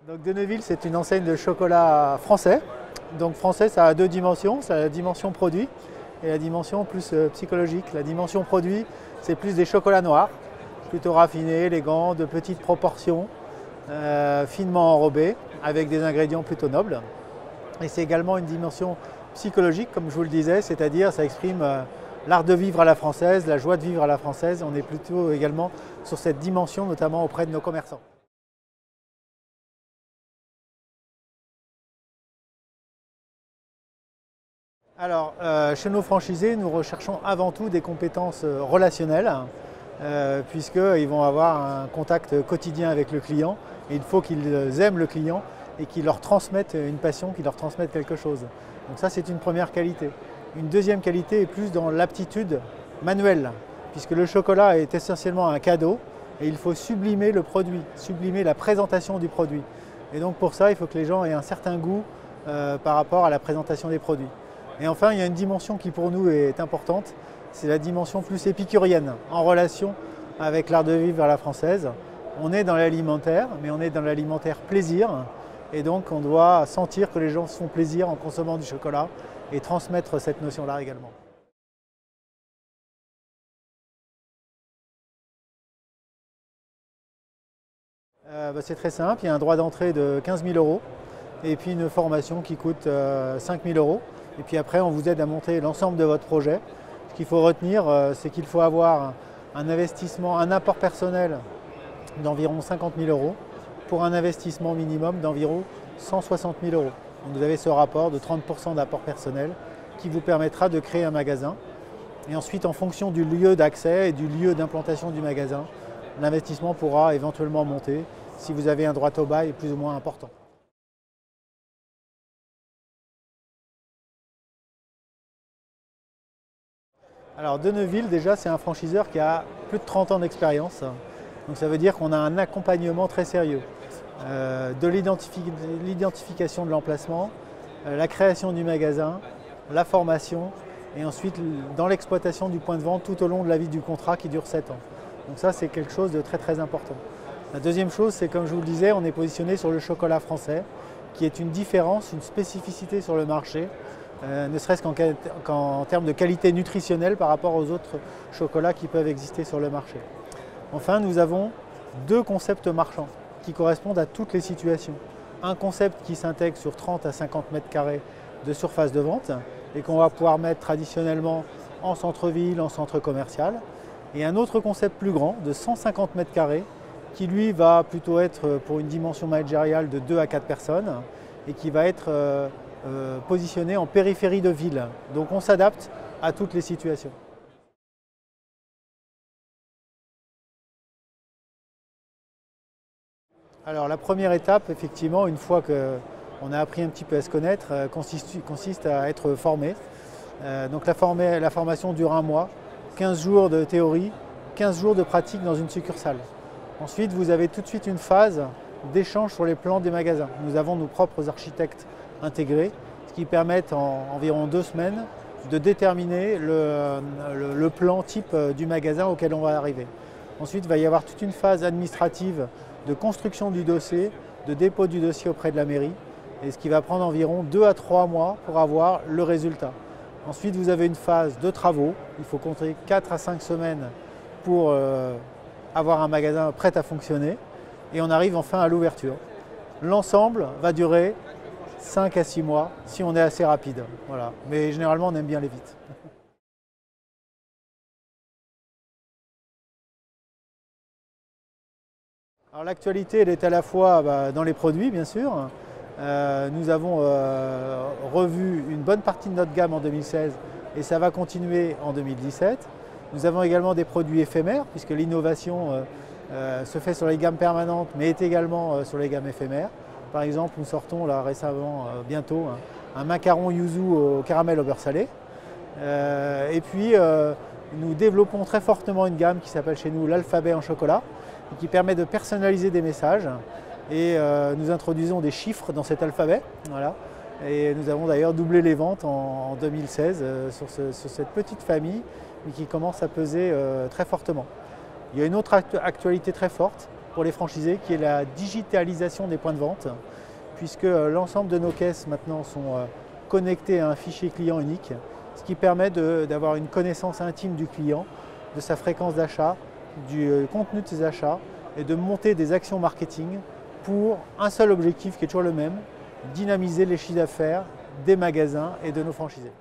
Donc De Neuville, c'est une enseigne de chocolat français. Donc français, ça a deux dimensions, c'est la dimension produit et la dimension plus psychologique. La dimension produit, c'est plus des chocolats noirs, plutôt raffinés, élégants, de petites proportions, finement enrobés, avec des ingrédients plutôt nobles. Et c'est également une dimension psychologique, comme je vous le disais, c'est-à-dire ça exprime l'art de vivre à la française, la joie de vivre à la française. On est plutôt également sur cette dimension, notamment auprès de nos commerçants. Alors, chez nos franchisés, nous recherchons avant tout des compétences relationnelles, puisqu'ils vont avoir un contact quotidien avec le client. Et il faut qu'ils aiment le client et qu'ils leur transmettent une passion, qu'ils leur transmettent quelque chose. Donc ça, c'est une première qualité. Une deuxième qualité est plus dans l'aptitude manuelle, puisque le chocolat est essentiellement un cadeau et il faut sublimer le produit, sublimer la présentation du produit. Et donc pour ça, il faut que les gens aient un certain goût par rapport à la présentation des produits. Et enfin, il y a une dimension qui pour nous est importante, c'est la dimension plus épicurienne, en relation avec l'art de vivre à la française. On est dans l'alimentaire, mais on est dans l'alimentaire plaisir, et donc on doit sentir que les gens se font plaisir en consommant du chocolat et transmettre cette notion-là également. C'est très simple, il y a un droit d'entrée de 15 000 € et puis une formation qui coûte 5 000 €. Et puis après, on vous aide à monter l'ensemble de votre projet. Ce qu'il faut retenir, c'est qu'il faut avoir un investissement, un apport personnel d'environ 50 000 € pour un investissement minimum d'environ 160 000 €. Donc vous avez ce rapport de 30% d'apport personnel qui vous permettra de créer un magasin. Et ensuite, en fonction du lieu d'accès et du lieu d'implantation du magasin, l'investissement pourra éventuellement monter si vous avez un droit au bail plus ou moins important. Alors De Neuville, déjà, c'est un franchiseur qui a plus de 30 ans d'expérience. Donc ça veut dire qu'on a un accompagnement très sérieux. De l'identification de l'emplacement, la création du magasin, la formation et ensuite dans l'exploitation du point de vente tout au long de la vie du contrat qui dure 7 ans. Donc ça, c'est quelque chose de très très important. La deuxième chose, c'est comme je vous le disais, on est positionné sur le chocolat français, qui est une différence, une spécificité sur le marché, ne serait-ce qu'en termes de qualité nutritionnelle par rapport aux autres chocolats qui peuvent exister sur le marché. Enfin, nous avons deux concepts marchands qui correspondent à toutes les situations. Un concept qui s'intègre sur 30 à 50 mètres carrés de surface de vente et qu'on va pouvoir mettre traditionnellement en centre-ville, en centre commercial. Et un autre concept plus grand de 150 mètres carrés qui lui va plutôt être pour une dimension managériale de 2 à 4 personnes et qui va être positionné en périphérie de ville. Donc on s'adapte à toutes les situations. Alors la première étape, effectivement, une fois qu'on a appris un petit peu à se connaître, consiste à être formé. Donc la formation dure 1 mois, 15 jours de théorie, 15 jours de pratique dans une succursale. Ensuite, vous avez tout de suite une phase d'échange sur les plans des magasins. Nous avons nos propres architectes intégrés, ce qui permet en environ 2 semaines de déterminer le plan type du magasin auquel on va arriver. Ensuite, il va y avoir toute une phase administrative de construction du dossier, de dépôt du dossier auprès de la mairie, et ce qui va prendre environ 2 à 3 mois pour avoir le résultat. Ensuite, vous avez une phase de travaux, il faut compter 4 à 5 semaines pour avoir un magasin prêt à fonctionner, et on arrive enfin à l'ouverture. L'ensemble va durer 5 à 6 mois si on est assez rapide. Voilà. Mais généralement, on aime bien aller vite. Alors l'actualité, elle est à la fois dans les produits, bien sûr. Nous avons revu une bonne partie de notre gamme en 2016 et ça va continuer en 2017. Nous avons également des produits éphémères, puisque l'innovation se fait sur les gammes permanentes, mais est également sur les gammes éphémères. Par exemple, nous sortons là récemment, bientôt, un macaron yuzu au caramel au beurre salé. Et puis, nous développons très fortement une gamme qui s'appelle chez nous l'alphabet en chocolat, et qui permet de personnaliser des messages. Et nous introduisons des chiffres dans cet alphabet. Voilà. Et nous avons d'ailleurs doublé les ventes en 2016 sur cette petite famille, mais qui commence à peser très fortement. Il y a une autre actualité très forte, pour les franchisés, qui est la digitalisation des points de vente, puisque l'ensemble de nos caisses maintenant sont connectées à un fichier client unique, ce qui permet d'avoir une connaissance intime du client, de sa fréquence d'achat, du contenu de ses achats et de monter des actions marketing pour un seul objectif qui est toujours le même, dynamiser les chiffres d'affaires des magasins et de nos franchisés.